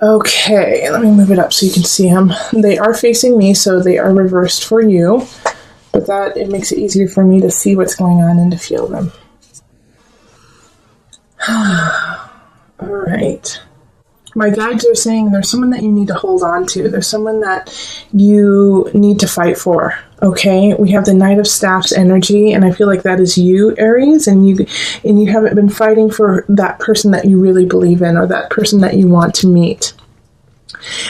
Okay, let me move it up so you can see them. They are facing me, so they are reversed for you. But it makes it easier for me to see what's going on and to feel them. All right. My guides are saying there's someone that you need to hold on to. There's someone that you need to fight for. Okay, we have the Knight of Staffs energy, and I feel like that is you, Aries, and you haven't been fighting for that person that you really believe in, or that person that you want to meet.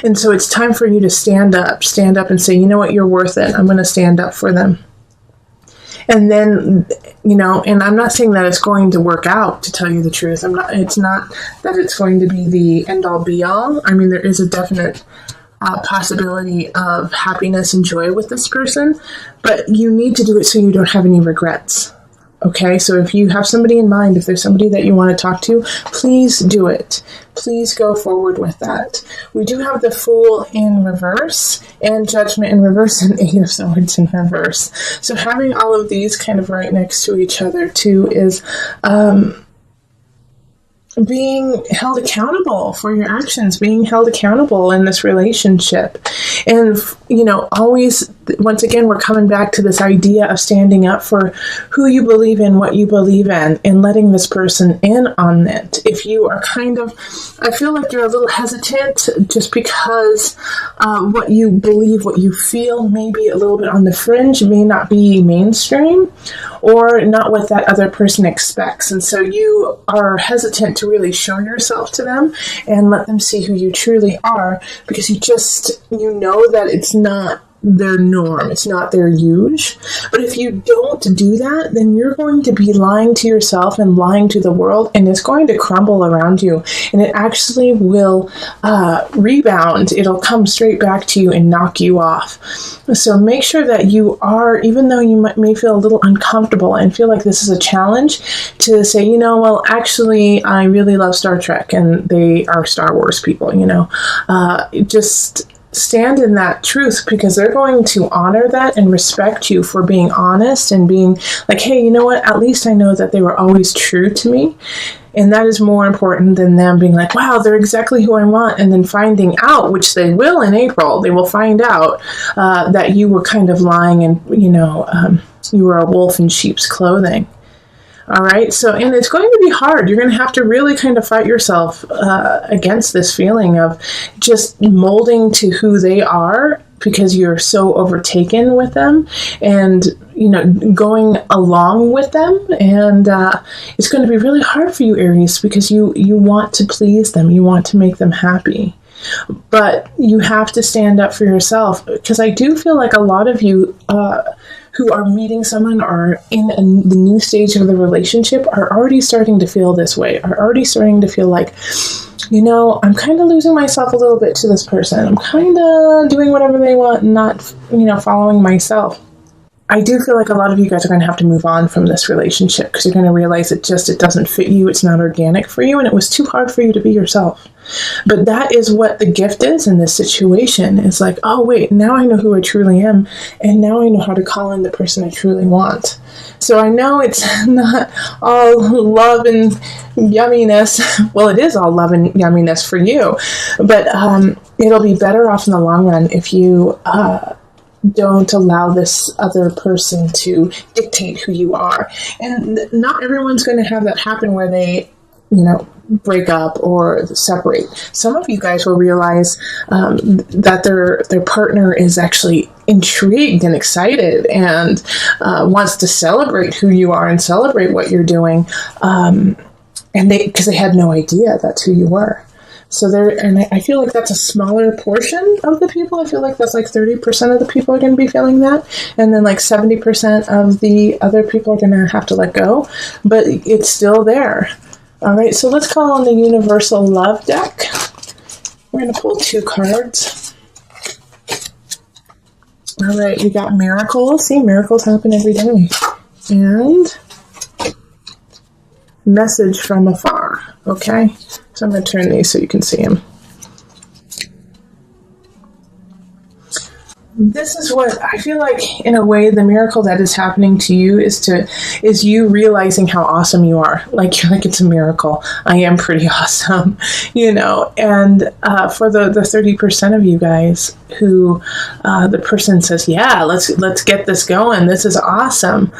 And so it's time for you to stand up and say, you know what, you're worth it. I'm going to stand up for them. And then, and I'm not saying that it's going to work out, to tell you the truth. It's not that it's going to be the end all be all. I mean, there is a definite possibility of happiness and joy with this person, but you need to do it so you don't have any regrets. Okay, so if you have somebody in mind, if there's somebody that you want to talk to, please do it. Please go forward with that. We do have the Fool in reverse and Judgment in reverse and Eight of Swords in reverse. So having all of these kind of right next to each other too is being held accountable for your actions, being held accountable in this relationship. And, always, once again, we're coming back to this idea of standing up for who you believe in, what you believe in, and letting this person in on it. If you are I feel like you're a little hesitant just because what you believe, what you feel may be a little bit on the fringe, may not be mainstream, or not what that other person expects. And so you are hesitant to really show yourself to them and let them see who you truly are, because you know that it's not their norm, it's not their usual. But if you don't do that, then you're going to be lying to yourself and lying to the world, and it's going to crumble around you, and it actually will rebound. It'll come straight back to you and knock you off. So make sure that you are, even though you may feel a little uncomfortable and feel like this is a challenge, to say, well, actually, I really love Star Trek, and they are Star Wars people, just stand in that truth, because they're going to honor that and respect you for being honest and being like, hey, you know what? At least I know that they were always true to me. And that is more important than them being like, wow, they're exactly who I want. And then finding out, which they will in April, they will find out that you were kind of lying and, you were a wolf in sheep's clothing. All right. So, and it's going to be hard. You're going to have to really kind of fight yourself against this feeling of just molding to who they are, because you're so overtaken with them and, going along with them. And it's going to be really hard for you, Aries, because you want to please them. You want to make them happy. But you have to stand up for yourself, because I do feel like a lot of you who are meeting someone or in the new stage of the relationship are already starting to feel this way, are already starting to feel like, I'm kind of losing myself a little bit to this person. I'm kind of doing whatever they want and not, following myself. I do feel like a lot of you guys are going to have to move on from this relationship, because you're going to realize it doesn't fit you. It's not organic for you, and it was too hard for you to be yourself. But that is what the gift is in this situation. It's like, oh, wait, now I know who I truly am, and now I know how to call in the person I truly want. So I know it's not all love and yumminess. Well, it is all love and yumminess for you, but it'll be better off in the long run if you don't allow this other person to dictate who you are. And not everyone's going to have that happen where they, break up or separate. Some of you guys will realize that their partner is actually intrigued and excited and wants to celebrate who you are and celebrate what you're doing, because they had no idea that's who you were. So I feel like that's a smaller portion of the people. I feel like that's like 30% of the people are going to be feeling that. And then like 70% of the other people are going to have to let go. But it's still there. All right, so let's call on the Universal Love deck. We're going to pull 2 cards. All right, we got miracles. See, miracles happen every day. And message from afar. Okay, so I'm going to turn these so you can see them. this is what I feel like, in a way, the miracle that is happening to you is you realizing how awesome you are. Like, you're like, it's a miracle. I am pretty awesome, and for the 30% of you guys who the person says, yeah, let's get this going. This is awesome.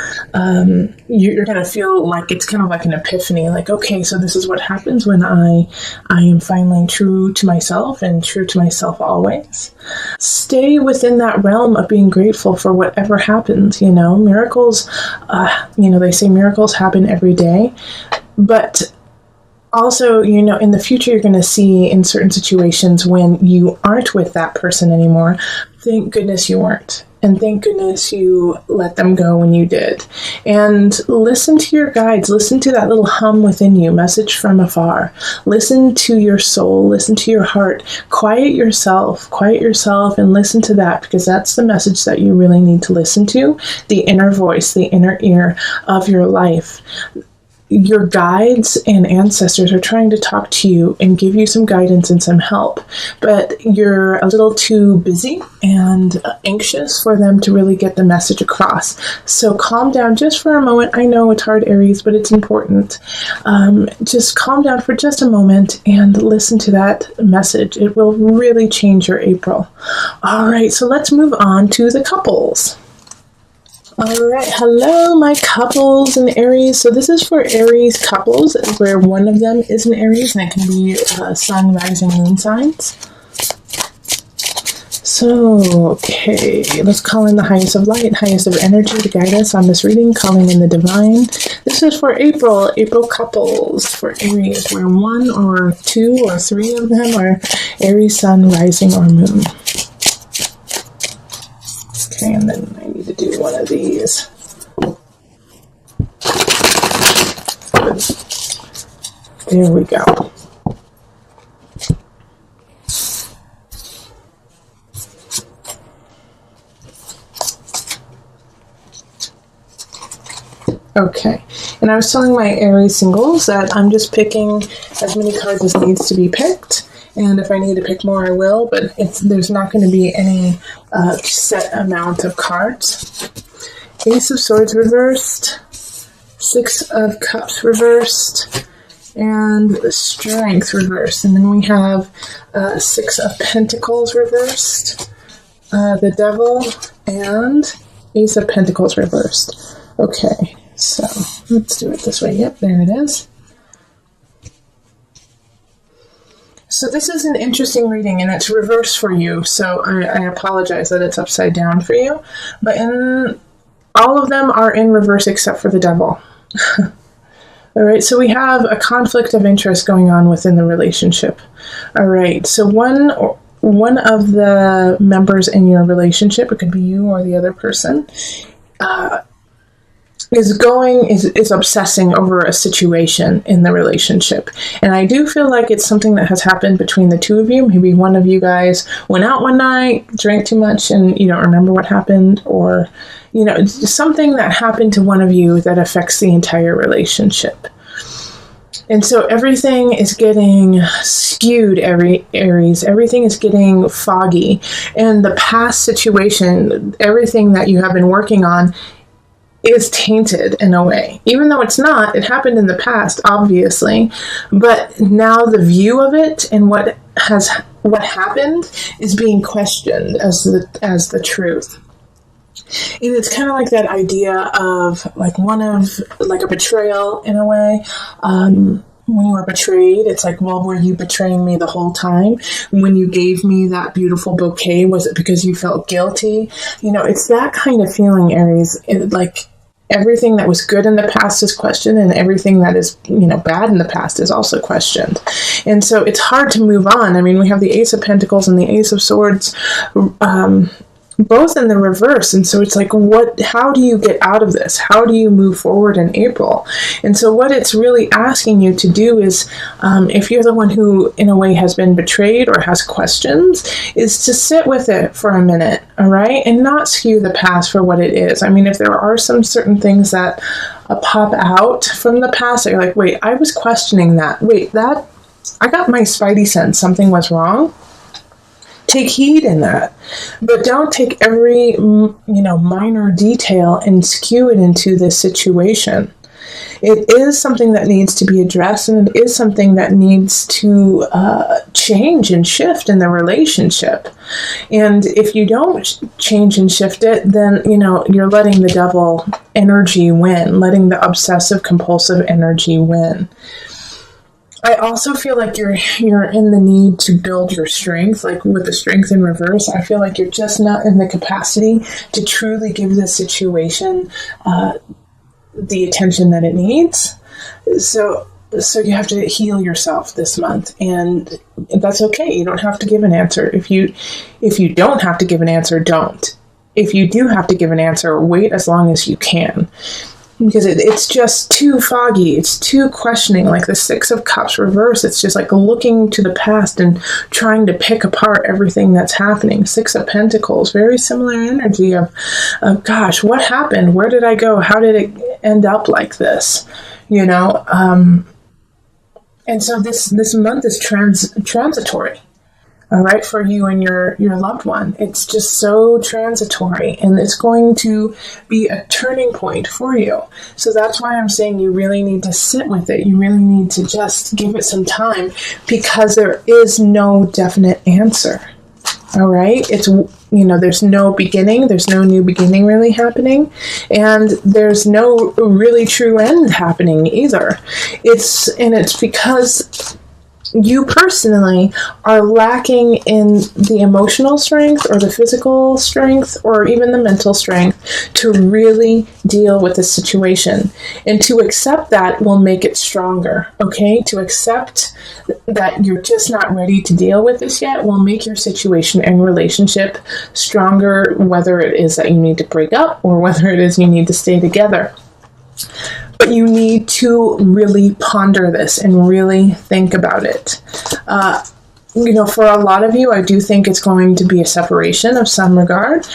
You're going to feel like it's kind of like an epiphany, like, okay, so this is what happens when I am finally true to myself and true to myself always. Stay within that realm of being grateful for whatever happens. Miracles, they say miracles happen every day, but also, in the future, you're going to see in certain situations when you aren't with that person anymore, thank goodness you weren't. And thank goodness you let them go when you did. And listen to your guides. Listen to that little hum within you, message from afar. Listen to your soul. Listen to your heart. Quiet yourself and listen to that, because that's the message that you really need to listen to. The inner voice, the inner ear of your life. Your guides and ancestors are trying to talk to you and give you some guidance and some help, but you're a little too busy and anxious for them to really get the message across. So calm down just for a moment. I know it's hard, Aries, but it's important. Just calm down for just a moment and listen to that message. It will really change your April. All right, so let's move on to the couples. All right, hello, my couples in Aries. So this is for Aries couples, where one of them is an Aries, and it can be sun, rising, moon signs. So, okay, let's call in the highest of light, highest of energy to guide us on this reading, calling in the divine. This is for April couples for Aries, where one or two or three of them are Aries, sun, rising, or moon. Okay, and then I need to do one of these. There we go. Okay, and I was telling my Aries singles that I'm just picking as many cards as needs to be picked. And if I need to pick more, I will, but there's not going to be any set amount of cards. Ace of Swords reversed, Six of Cups reversed, and Strength reversed. And then we have Six of Pentacles reversed, the Devil, and Ace of Pentacles reversed. Okay, so let's do it this way. Yep, there it is. So this is an interesting reading, and it's reversed for you, so I apologize that it's upside down for you. But all of them are in reverse except for the Devil. All right, so we have a conflict of interest going on within the relationship. All right, so one of the members in your relationship, it could be you or the other person, is obsessing over a situation in the relationship. And I do feel like it's something that has happened between the two of you. Maybe one of you guys went out one night, drank too much, and you don't remember what happened, or it's something that happened to one of you that affects the entire relationship. And so everything is getting skewed, Aries. Everything is getting foggy. And the past situation, everything that you have been working on, is tainted in a way. Even though it's not, it happened in the past, obviously. But now the view of it and what happened is being questioned as the truth. And it's kind of like that idea of like a betrayal in a way. When you were betrayed, it's like, well, were you betraying me the whole time? When you gave me that beautiful bouquet, was it because you felt guilty? It's that kind of feeling, Aries. Like everything that was good in the past is questioned, and everything that is, bad in the past is also questioned. And so it's hard to move on. I mean, we have the Ace of Pentacles and the Ace of Swords, both in the reverse. And so it's like, how do you get out of this? How do you move forward in April? And so what it's really asking you to do is, if you're the one who in a way has been betrayed or has questions, is to sit with it for a minute, all right? And not skew the past for what it is. I mean, if there are some certain things that pop out from the past that you're like, wait, I was questioning that. Wait, I got my spidey sense something was wrong. Take heed in that, but don't take every, minor detail and skew it into this situation. It is something that needs to be addressed, and it is something that needs to change and shift in the relationship. And if you don't change and shift it, then, you're letting the devil energy win, letting the obsessive compulsive energy win. I also feel like you're in the need to build your strength, like with the strength in reverse. I feel like you're just not in the capacity to truly give this situation the attention that it needs. So you have to heal yourself this month, and that's okay. You don't have to give an answer. If you don't have to give an answer, don't. If you do have to give an answer, wait as long as you can. Because it's just too foggy. It's too questioning, like the Six of Cups reverse. It's just like looking to the past and trying to pick apart everything that's happening. Six of Pentacles, very similar energy of gosh, what happened? Where did I go? How did it end up like this? And so this month is transitory. All right, for you and your loved one. It's just so transitory, and it's going to be a turning point for you. So that's why I'm saying you really need to sit with it. You really need to just give it some time, because there is no definite answer. All right, it's there's no beginning, there's no new beginning really happening, and there's no really true end happening either. It's because you personally are lacking in the emotional strength or the physical strength or even the mental strength to really deal with the situation. And to accept that will make it stronger, okay? To accept that you're just not ready to deal with this yet will make your situation and relationship stronger, whether it is that you need to break up or whether it is you need to stay together. But you need to really ponder this and really think about it. For a lot of you, I do think it's going to be a separation of some regard,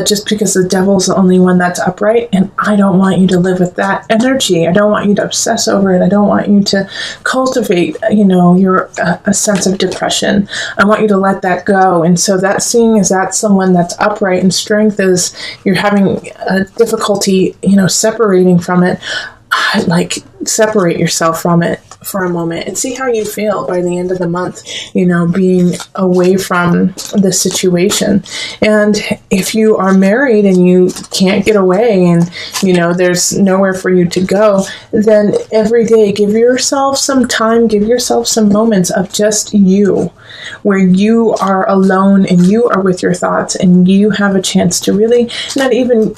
just because the devil's the only one that's upright, and I don't want you to live with that energy. I don't want you to obsess over it. I don't want you to cultivate, a sense of depression. I want you to let that go. And so that seeing as that's someone that's upright and strength is you're having a difficulty, separating from it. Like, separate yourself from it for a moment and see how you feel by the end of the month, being away from the situation. And if you are married and you can't get away and, there's nowhere for you to go, then every day give yourself some time, give yourself some moments of just you, where you are alone and you are with your thoughts and you have a chance to really not even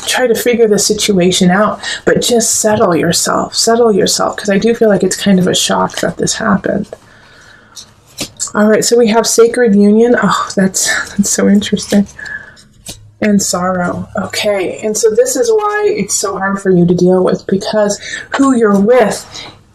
try to figure the situation out, but just settle yourself, because I do feel like it's kind of a shock that this happened. All right, so we have sacred union. Oh, that's so interesting. And sorrow. Okay, and so this is why it's so hard for you to deal with, because who you're with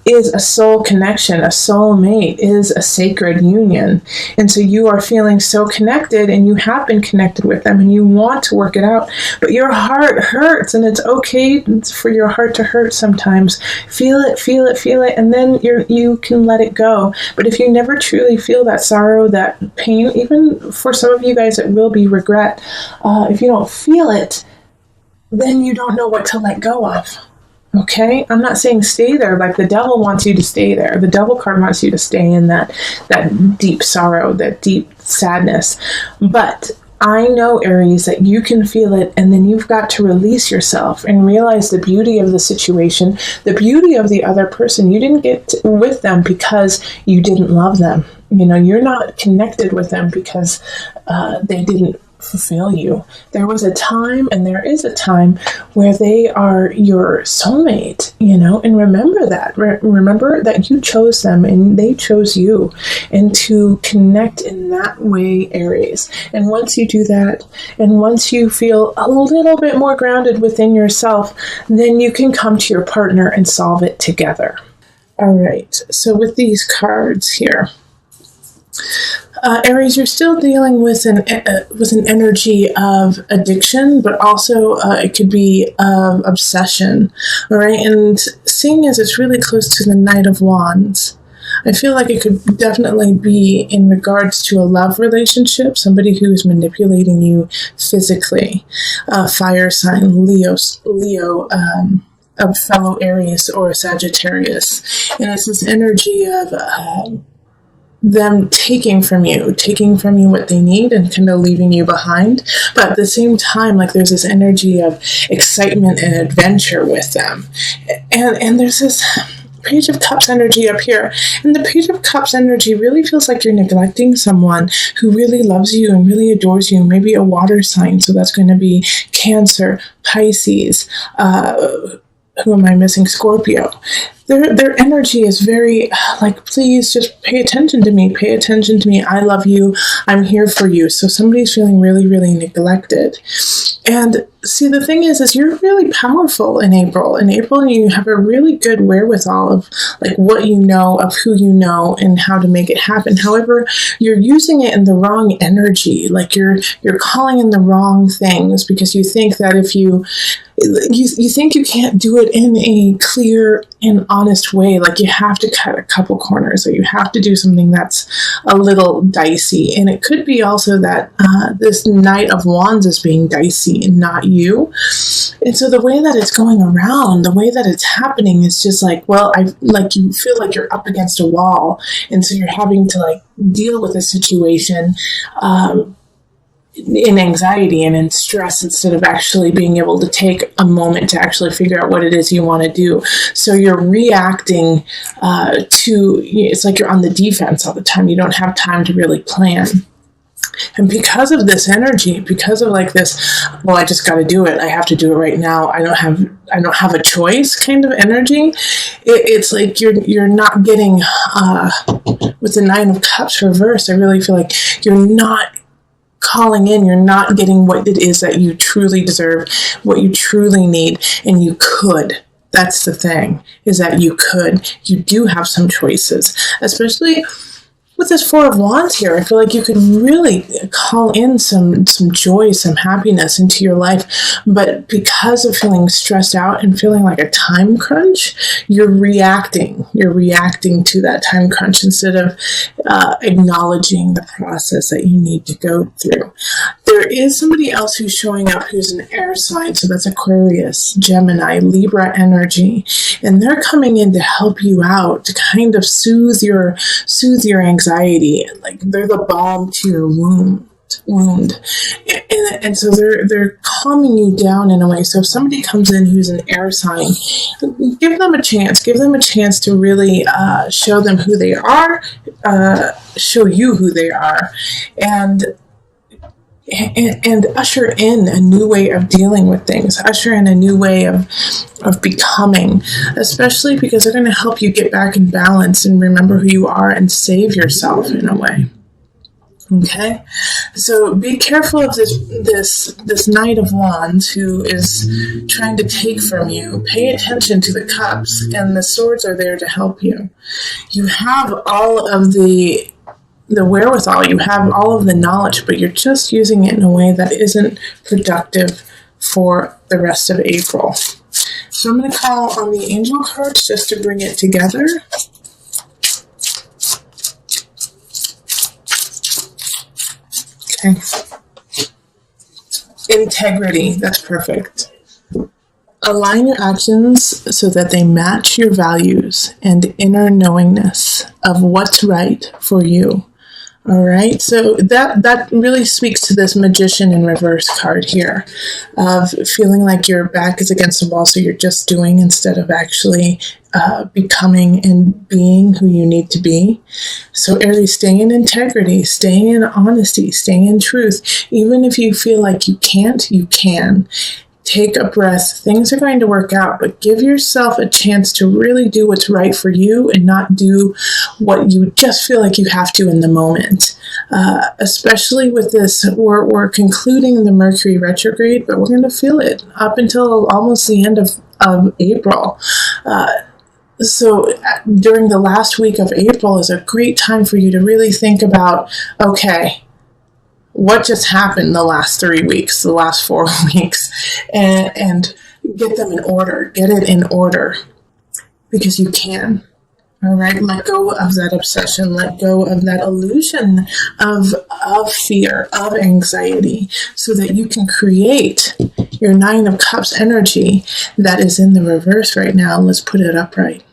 is a soul connection. A soulmate is a sacred union. And so you are feeling so connected, and you have been connected with them, and you want to work it out, but your heart hurts, and it's okay for your heart to hurt sometimes. Feel it, and then you can let it go. But if you never truly feel that sorrow, that pain, even for some of you guys it will be regret, if you don't feel it, then you don't know what to let go of. Okay, I'm not saying stay there like the devil wants you to stay there. The devil card wants you to stay in that deep sorrow, that deep sadness. But I know, Aries, that you can feel it, and then you've got to release yourself and realize the beauty of the situation, the beauty of the other person. You didn't get with them because you didn't love them. You're not connected with them because they didn't fulfill you. There was a time, and there is a time, where they are your soulmate, and remember that. Remember that you chose them and they chose you, and to connect in that way, Aries. And once you do that, and once you feel a little bit more grounded within yourself, then you can come to your partner and solve it together. All right, so with these cards here, Aries, you're still dealing with an energy of addiction, but also it could be of obsession. All right, and seeing as it's really close to the Knight of Wands, I feel like it could definitely be in regards to a love relationship, somebody who is manipulating you physically. Fire sign, Leo, a fellow Aries or Sagittarius. And it's this energy of them taking from you what they need and kind of leaving you behind. But at the same time, like there's this energy of excitement and adventure with them. And there's this Page of Cups energy up here. And the Page of Cups energy really feels like you're neglecting someone who really loves you and really adores you. Maybe a water sign. So that's going to be Cancer, Pisces, who am I missing? Scorpio. Their energy is very like, please just pay attention to me. Pay attention to me. I love you. I'm here for you. So somebody's feeling really, really neglected. And see, the thing is you're really powerful in April. In April, you have a really good wherewithal of like what you know, of who you know, and how to make it happen. However, you're using it in the wrong energy. Like you're calling in the wrong things because you think that if you think you can't do it in a clear and honest way. Like you have to cut a couple corners, or you have to do something that's a little dicey. And it could be also that this Knight of Wands is being dicey and not you. And so the way that it's going around, the way that it's happening is just like, well, you feel like you're up against a wall. And so you're having to like deal with a situation, in anxiety and in stress, instead of actually being able to take a moment to actually figure out what it is you want to do. So you're reacting it's like you're on the defense all the time. You don't have time to really plan. And because of this energy, because of like this, well, I just got to do it. I have to do it right now. I don't have a choice kind of energy. It's like you're not getting, with the Nine of Cups reversed, I really feel like you're not calling in, you're not getting what it is that you truly deserve, what you truly need, and you could. That's the thing, is that you do have some choices, especially with this Four of Wands here. I feel like you could really call in some joy, some happiness into your life. But because of feeling stressed out and feeling like a time crunch, you're reacting to that time crunch instead of acknowledging the process that you need to go through. There is somebody else who's showing up who's an air sign. So that's Aquarius, Gemini, Libra energy. And they're coming in to help you out, to kind of soothe your anxiety. Like they're the balm to your wound. And so they're calming you down in a way. So if somebody comes in who's an air sign, give them a chance to really show them who they are, show you who they are, and usher in a new way of dealing with things, usher in a new way of becoming, especially because they're going to help you get back in balance and remember who you are and save yourself in a way. Okay, so be careful of this Knight of Wands who is trying to take from you. Pay attention to the cups, and the swords are there to help you. You have all of the wherewithal, you have all of the knowledge, but you're just using it in a way that isn't productive for the rest of April. So I'm going to call on the angel cards just to bring it together. Okay. Integrity, that's perfect. Align your actions so that they match your values and inner knowingness of what's right for you. All right, so that really speaks to this Magician in reverse card here, of feeling like your back is against the wall, so you're just doing instead of actually becoming and being who you need to be. So Aries, stay in integrity, stay in honesty, stay in truth. Even if you feel like you can't, you can. Take a breath. Things are going to work out, but give yourself a chance to really do what's right for you and not do what you just feel like you have to in the moment. Especially with this, we're concluding the Mercury retrograde, but we're going to feel it up until almost the end of April. So during the last week of April is a great time for you to really think about, okay, what just happened the last 3 weeks, the last 4 weeks, and get them in order. Get it in order, because you can. All right, let go of that obsession, let go of that illusion of fear, of anxiety, so that you can create your Nine of Cups energy that is in the reverse right now. Let's put it upright.